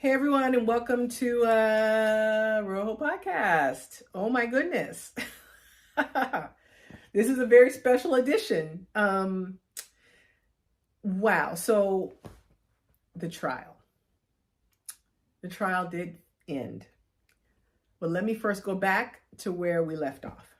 Hey everyone, and welcome to Roho podcast. Oh my goodness. This is a very special edition. Wow. So the trial. The trial did end. But let me first go back to where we left off.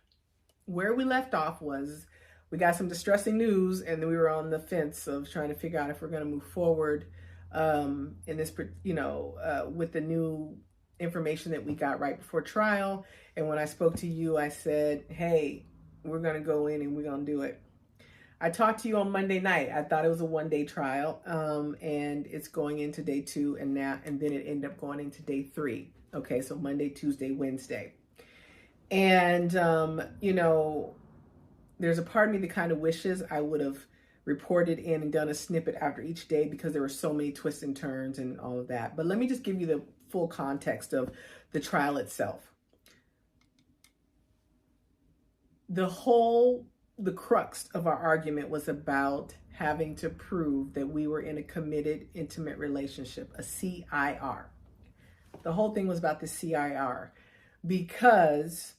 Where we left off was we got some distressing news, and we were on the fence of trying to figure out if we're going to move forward in this, with the new information that we got right before trial. And when I spoke to you, I said, hey, we're going to go in and we're going to do it. I talked to you on Monday night. I thought it was a one-day trial, and it's going into day 2, and then it ended up going into day 3. Okay, so Monday, Tuesday, Wednesday. And, there's a part of me that kind of wishes I would have reported in and done a snippet after each day because there were so many twists and turns and all of that. But let me just give you the full context of the trial itself. The crux of our argument was about having to prove that we were in a committed, intimate relationship, a CIR. The whole thing was about the CIR because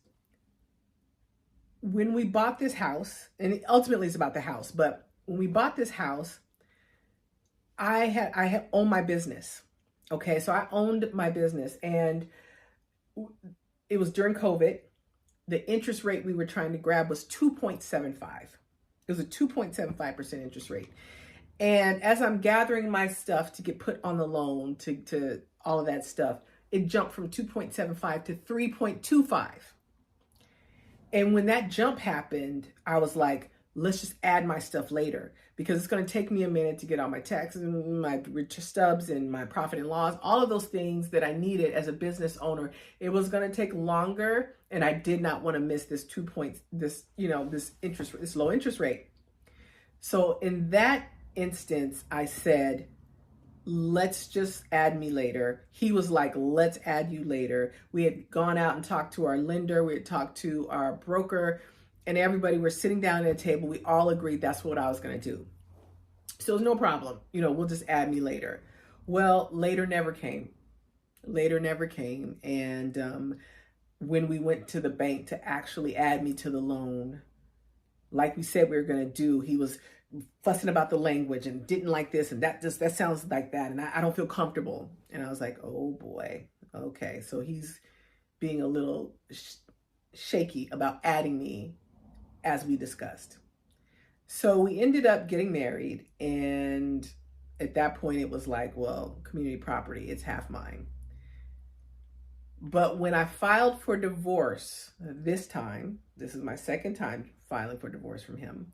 when we bought this house, and ultimately it's about the house, but when we bought this house, I had owned my business. Okay, so I owned my business, and it was during COVID. The interest rate we were trying to grab was 2.75. It was a 2.75% interest rate. And as I'm gathering my stuff to get put on the loan to all of that stuff, it jumped from 2.75 to 3.25. And when that jump happened, I was like, let's just add my stuff later because it's going to take me a minute to get all my taxes and my stubs and my profit and loss, all of those things that I needed as a business owner. It was going to take longer, and I did not want to miss this this low interest rate. So in that instance, I said, let's just add me later. He was like, let's add you later. We had gone out and talked to our lender. We had talked to our broker, and everybody were sitting down at a table. We all agreed that's what I was going to do. So it was no problem. We'll just add me later. Well, later never came. And when we went to the bank to actually add me to the loan, like we said we were going to do, he was fussing about the language and didn't like this and that sounds like that, and I don't feel comfortable. And I was like, oh boy, okay, so he's being a little shaky about adding me as we discussed. So we ended up getting married, and at that point it was like, well, community property, it's half mine. But when I filed for divorce this time, this is my second time filing for divorce from him.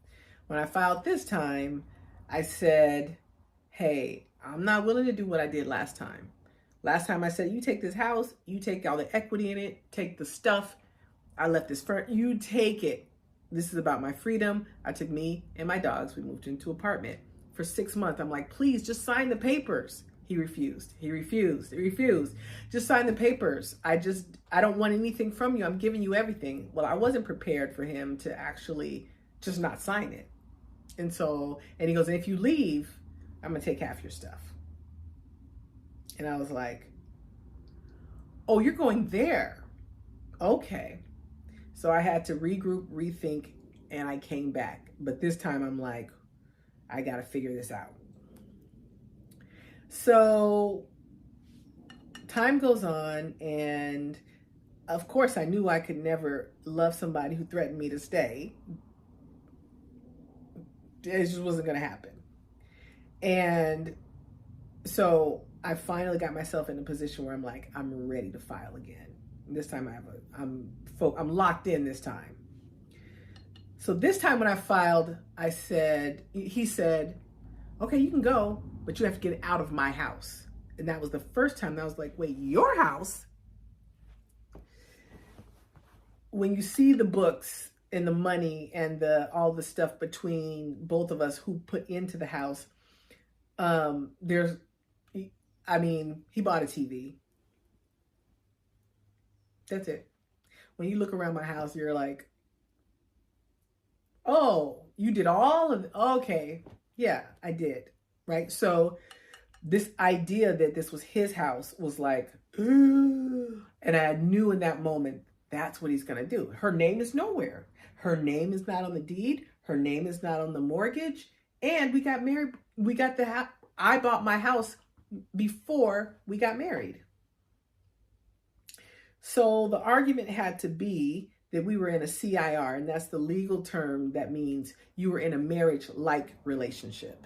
When I filed this time, I said, hey, I'm not willing to do what I did last time. Last time I said, you take this house, you take all the equity in it, take the stuff. I left this you take it. This is about my freedom. I took me and my dogs. We moved into an apartment. For 6 months, I'm like, please just sign the papers. He refused. Just sign the papers. I don't want anything from you. I'm giving you everything. Well, I wasn't prepared for him to actually just not sign it. And he goes, and if you leave, I'm going to take half your stuff. And I was like, oh, you're going there. Okay. So I had to regroup, rethink, and I came back. But this time I'm like, I got to figure this out. So time goes on, and of course I knew I could never love somebody who threatened me to stay. It just wasn't going to happen. And so I finally got myself in a position where I'm like, I'm ready to file again. This time I'm locked in this time. So this time when I filed, he said, okay, you can go, but you have to get out of my house. And that was the first time that I was like, wait, your house? When you see the books and the money and all the stuff between both of us who put into the house, he bought a TV. That's it. When you look around my house, you're like, oh, you did all of it. Okay. Yeah, I did. Right. So this idea that this was his house was like, and I knew in that moment, that's what he's going to do. Her name is nowhere. Her name is not on the deed. Her name is not on the mortgage. And we got married. We got the house. I bought my house before we got married. So the argument had to be that we were in a CIR, and that's the legal term that means you were in a marriage-like relationship.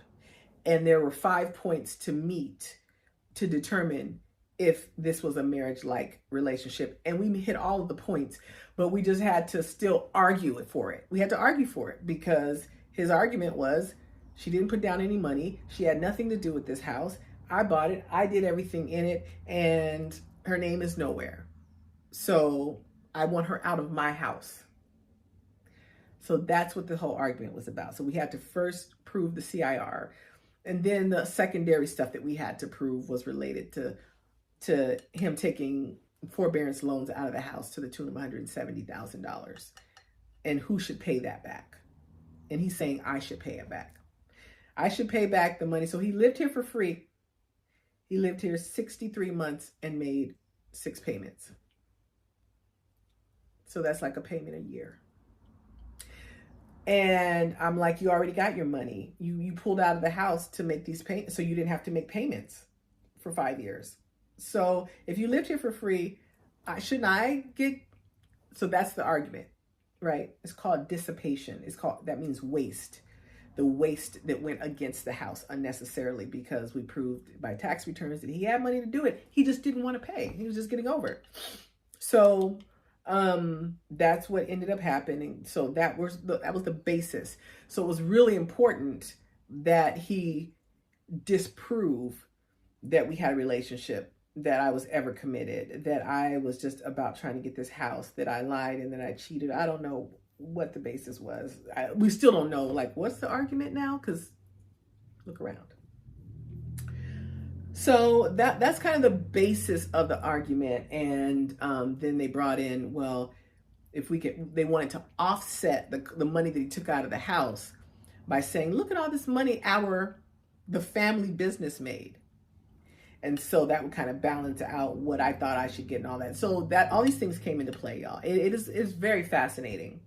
And there were 5 points to meet to determine if this was a marriage-like relationship. And we hit all of the points, but we just had to still argue for it. We had to argue for it because his argument was she didn't put down any money. She had nothing to do with this house. I bought it. I did everything in it. And her name is nowhere. So I want her out of my house. So that's what the whole argument was about. So we had to first prove the CIR. And then the secondary stuff that we had to prove was related to him taking forbearance loans out of the house to the tune of $170,000. And who should pay that back? And he's saying I should pay it back. I should pay back the money. So he lived here for free. He lived here 63 months and made 6 payments. So that's like a payment a year. And I'm like, you already got your money. You pulled out of the house to make these payments, so you didn't have to make payments for 5 years. So if you lived here for free, shouldn't I get? So that's the argument, right? It's called dissipation. That means waste. The waste that went against the house unnecessarily because we proved by tax returns that he had money to do it. He just didn't want to pay. He was just getting over it. So that's what ended up happening. So that was the basis. So it was really important that he disprove that we had a relationship, that I was ever committed, that I was just about trying to get this house, that I lied and that I cheated. I don't know what the basis was. We still don't know, like, what's the argument now? Because look around. So that's kind of the basis of the argument. And then they brought in, well, they wanted to offset the money that he took out of the house by saying, look at all this money the family business made. And so that would kind of balance out what I thought I should get and all that. So that all these things came into play, y'all. It's very fascinating.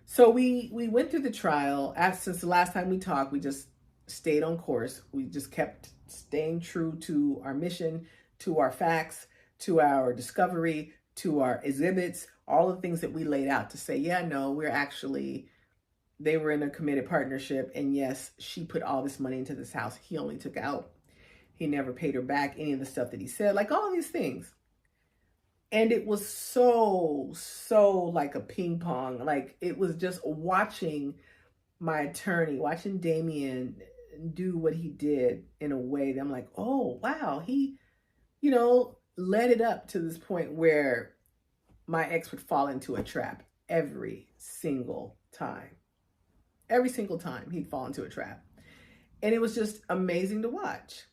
So we went through the trial. Since the last time we talked, we just stayed on course. We just kept staying true to our mission, to our facts, to our discovery, to our exhibits, all the things that we laid out to say, yeah, no, they were in a committed partnership. And yes, she put all this money into this house. He only took out. He never paid her back any of the stuff that he said, like all these things. And it was so like a ping pong. Like it was just watching my attorney, watching Damien do what he did in a way that I'm like, oh, wow. He, led it up to this point where my ex would fall into a trap every single time. Every single time he'd fall into a trap. And it was just amazing to watch.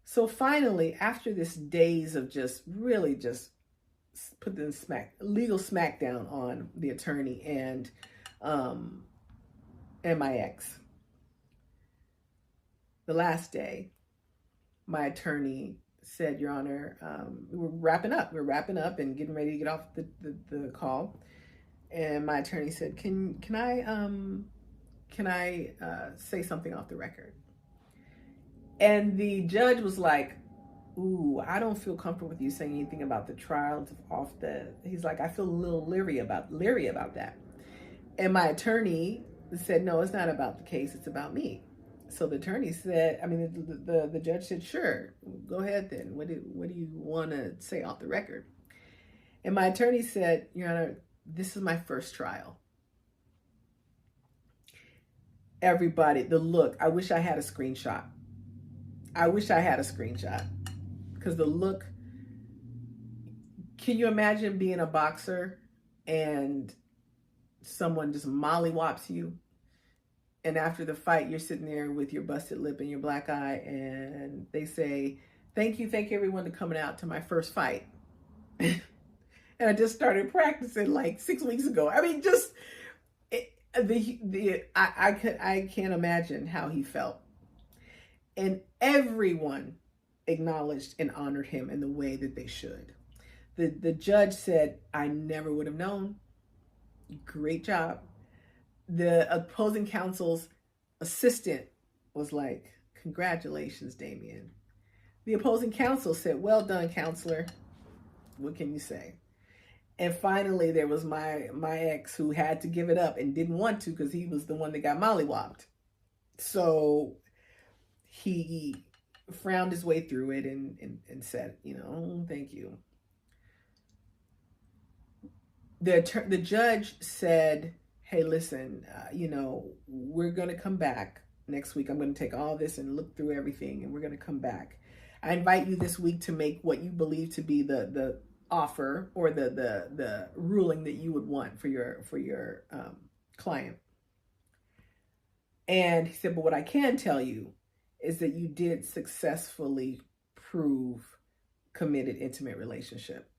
So finally, after this days of just really just put the legal smackdown on the attorney and my ex, the last day, my attorney said, Your Honor, we're wrapping up. We're wrapping up and getting ready to get off the call. And my attorney said, Can I say something off the record? And the judge was like, ooh, I don't feel comfortable with you saying anything about the trial he's like, I feel a little leery about that. And my attorney said, no, it's not about the case, it's about me. So the attorney said, the judge said, sure, go ahead then. What do you want to say off the record? And my attorney said, Your Honor, this is my first trial. Everybody, the look, I wish I had a screenshot. Because the look, can you imagine being a boxer and someone just mollywops you? And after the fight, you're sitting there with your busted lip and your black eye, and they say, thank you everyone for coming out to my first fight. And I just started practicing like 6 weeks ago. I mean, just I can't imagine how he felt. And everyone acknowledged and honored him in the way that they should. The judge said, I never would have known. Great job. The opposing counsel's assistant was like, congratulations, Damien. The opposing counsel said, well done, counselor. What can you say? And finally, there was my ex who had to give it up and didn't want to because he was the one that got mollywopped. So he frowned his way through it and said, thank you. The judge said, hey, listen, we're going to come back next week. I'm going to take all this and look through everything, and we're going to come back. I invite you this week to make what you believe to be the offer or the ruling that you would want for your client. And he said, but what I can tell you is that you did successfully prove committed intimate relationship.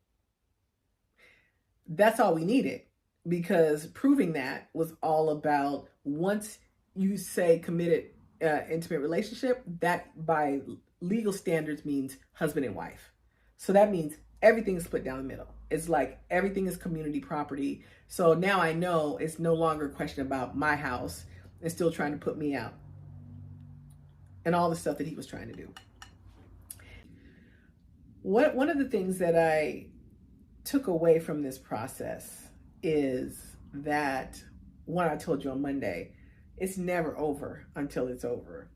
That's all we needed, because proving that was all about, once you say committed intimate relationship, that by legal standards means husband and wife. So that means everything is split down the middle. It's like everything is community property. So now I know it's no longer a question about my house and still trying to put me out and all the stuff that he was trying to do. One of the things that I took away from this process is that, what I told you on Monday, it's never over until it's over.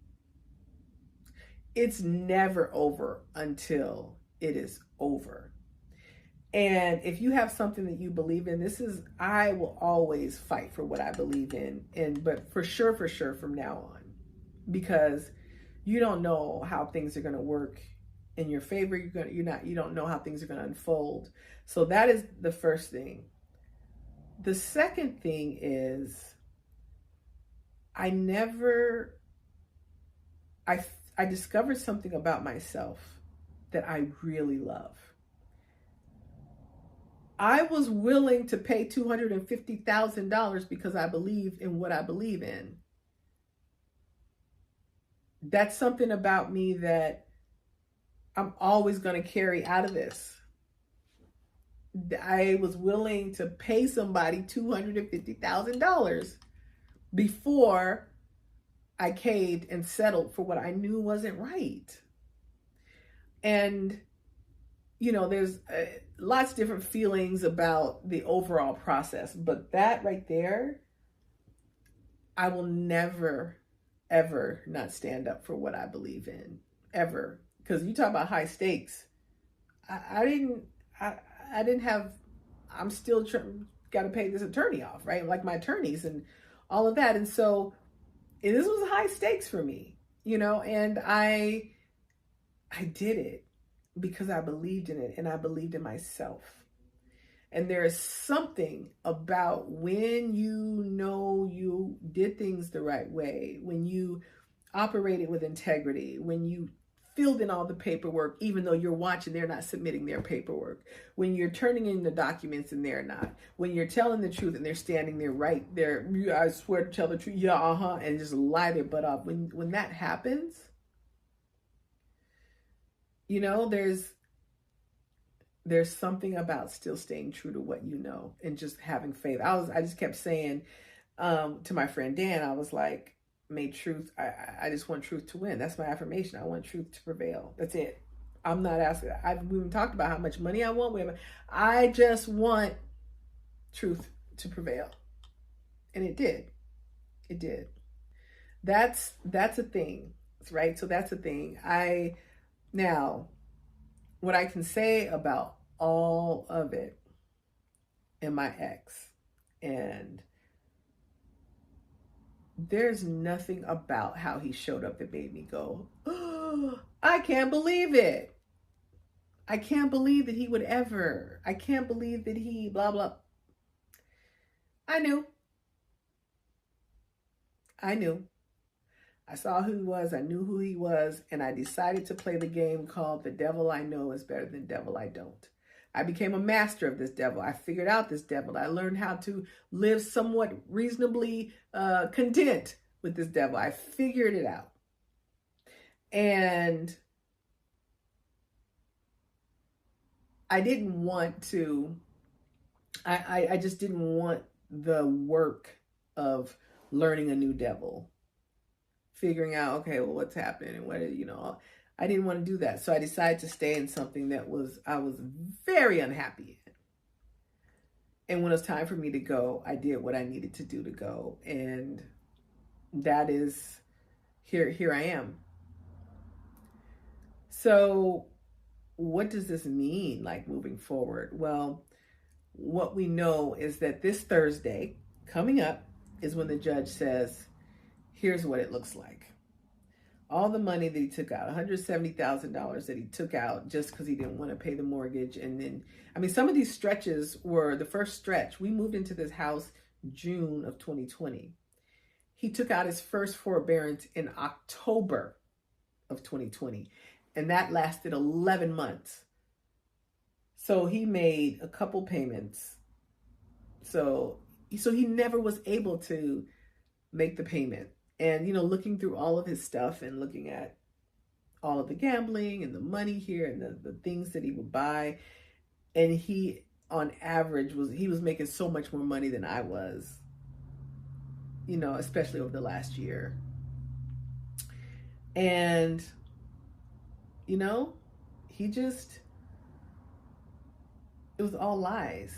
It's never over until it is over. And if you have something that you believe in, I will always fight for what I believe in. But for sure from now on, because you don't know how things are going to work in your favor. You don't know how things are going to unfold. So that is the first thing. The second thing is, I discovered something about myself that I really love. I was willing to pay $250,000 because I believe in what I believe in. That's something about me that I'm always going to carry out of this. I was willing to pay somebody $250,000 before I caved and settled for what I knew wasn't right. And, there's lots of different feelings about the overall process, but that right there, I will never, ever not stand up for what I believe in, ever. Because you talk about high stakes. I'm still got to pay this attorney off, right? Like my attorneys and all of that. And so this was high stakes for me, and I did it because I believed in it and I believed in myself. And there is something about when you did things the right way, when you operated with integrity, when you filled in all the paperwork, even though you're watching, they're not submitting their paperwork, when you're turning in the documents and they're not, when you're telling the truth and they're standing there right there, I swear to tell the truth, yeah, and just lie their butt off. When that happens, there's something about still staying true to what you know and just having faith. I just kept saying to my friend Dan, I was like, I just want truth to win. That's my affirmation. I want truth to prevail. That's it. I'm not asking. We haven't talked about how much money I want. I just want truth to prevail. And it did. It did. That's a thing, right? So that's a thing. Now, what I can say about all of it and my ex, and there's nothing about how he showed up that made me go, oh, I can't believe it. I can't believe that he would ever. I can't believe that he blah, blah. I knew. I saw who he was. I knew who he was. And I decided to play the game called The Devil I Know is Better Than Devil I Don't. I became a master of this devil. I figured out this devil. I learned how to live somewhat reasonably content with this devil. I figured it out. And I didn't want to, I just didn't want the work of learning a new devil, figuring out, okay, well, what's happening and what, I didn't want to do that. So I decided to stay in something that I was very unhappy in. And when it was time for me to go, I did what I needed to do to go. And that is, here I am. So what does this mean, like moving forward? Well, what we know is that this Thursday coming up is when the judge says, here's what it looks like. All the money that he took out, $170,000 that he took out just because he didn't want to pay the mortgage. And then, I mean, some of these stretches were the first stretch. We moved into this house June of 2020. He took out his first forbearance in October of 2020, and that lasted 11 months. So he made a couple payments. So he never was able to make the payment. And, looking through all of his stuff and looking at all of the gambling and the money here and the things that he would buy. And he, on average, was making so much more money than I was, especially over the last year. And, he just, it was all lies.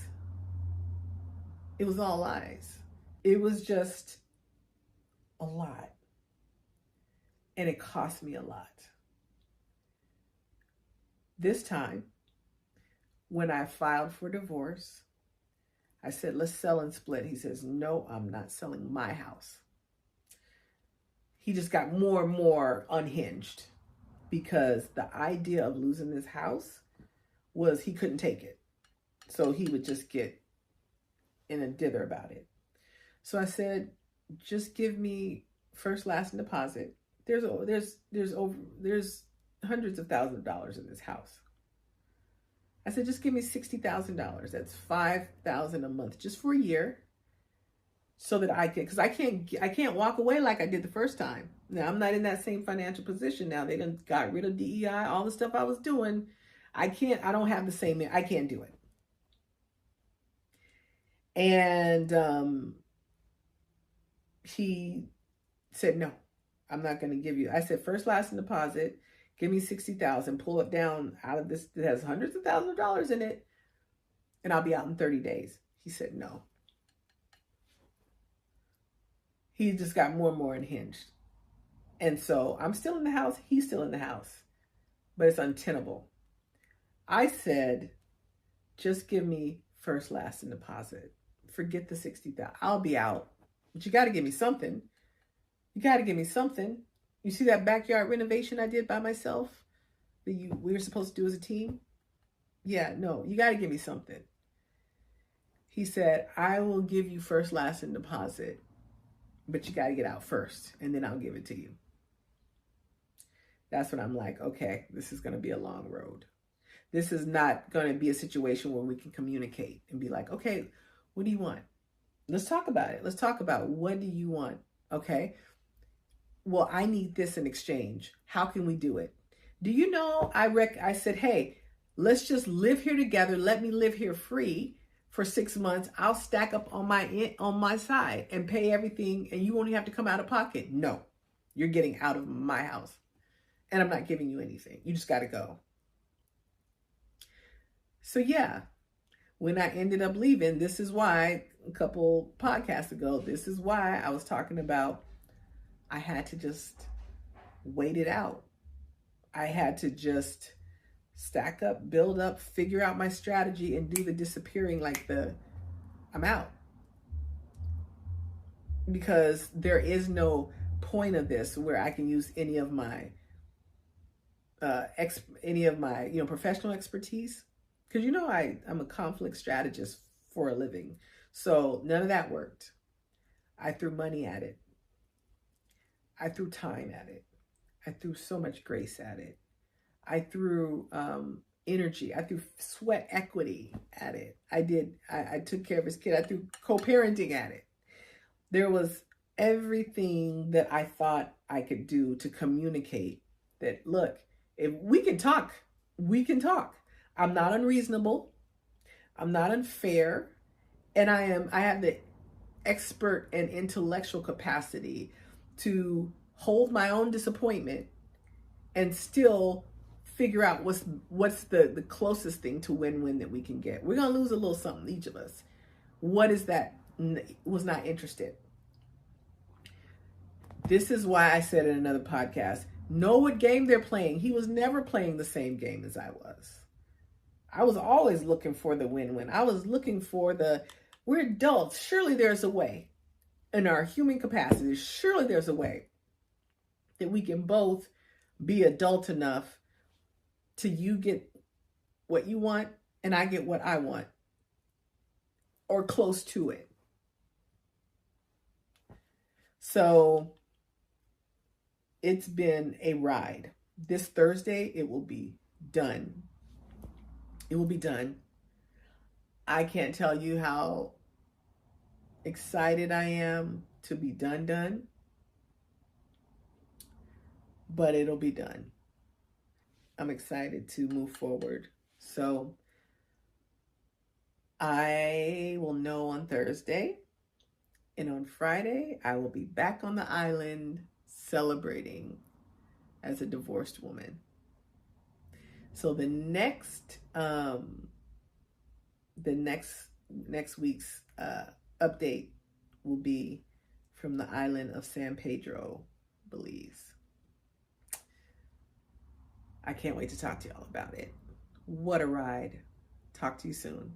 It was all lies. It was just a lot. And it cost me a lot. This time, when I filed for divorce, I said, let's sell and split. He says, no, I'm not selling my house. He just got more and more unhinged because the idea of losing this house was he couldn't take it. So he would just get in a dither about it. So I said, just give me first, last, and deposit. There's hundreds of thousands of dollars in this house. I said, just give me $60,000. That's $5,000 a month just for a year, so that I can, because I can't walk away like I did the first time. Now I'm not in that same financial position now. They done got rid of DEI, all the stuff I was doing. I don't have the same. I can't do it. And he said, no, I'm not going to give you. I said, first, last, and deposit. Give me $60,000. Pull it down out of this that has hundreds of thousands of dollars in it, and I'll be out in 30 days. He said no. He just got more and more unhinged. And so I'm still in the house. He's still in the house. But it's untenable. I said, just give me first, last, and deposit. Forget the $60,000. I'll be out. But you got to give me something. You got to give me something. You see that backyard renovation I did by myself that we were supposed to do as a team? Yeah, no, you got to give me something. He said, I will give you first, last, and deposit, but you got to get out first, and then I'll give it to you. That's when I'm like, okay, this is going to be a long road. This is not going to be a situation where we can communicate and be like, okay, what do you want? Let's talk about it. Let's talk about what do you want? Okay. Well, I need this in exchange. How can we do it? Do you know, I said, hey, let's just live here together. Let me live here free for 6 months. I'll stack up on my side and pay everything, and you won't even have to come out of pocket. No, you're getting out of my house, and I'm not giving you anything. You just got to go. So yeah, when I ended up leaving, this is why a couple podcasts ago, this is why I was talking about I had to just wait it out. I had to just stack up, build up, figure out my strategy, and do the disappearing like I'm out. Because there is no point of this where I can use any of my professional expertise. Because I'm a conflict strategist for a living. So none of that worked. I threw money at it. I threw time at it. I threw so much grace at it. I threw energy. I threw sweat equity at it. I took care of his kid. I threw co-parenting at it. There was everything that I thought I could do to communicate that, look, if we can talk, we can talk. I'm not unreasonable. I'm not unfair. And I have the expert and intellectual capacity to hold my own disappointment and still figure out what's the closest thing to win-win that we can get. We're going to lose a little something, each of us. What is that? Was not interested. This is why I said in another podcast, know what game they're playing. He was never playing the same game as I was. I was always looking for the win-win. I was looking for we're adults. Surely there's a way in our human capacity. Surely there's a way that we can both be adult enough to you get what you want and I get what I want, or close to it. So it's been a ride. This Thursday, it will be done. It will be done. I can't tell you how excited I am to be done, but it'll be done. I'm excited to move forward. So I will know on Thursday, and on Friday, I will be back on the island celebrating as a divorced woman. So the next week's update will be from the island of San Pedro, Belize. I can't wait to talk to y'all about it. What a ride. Talk to you soon.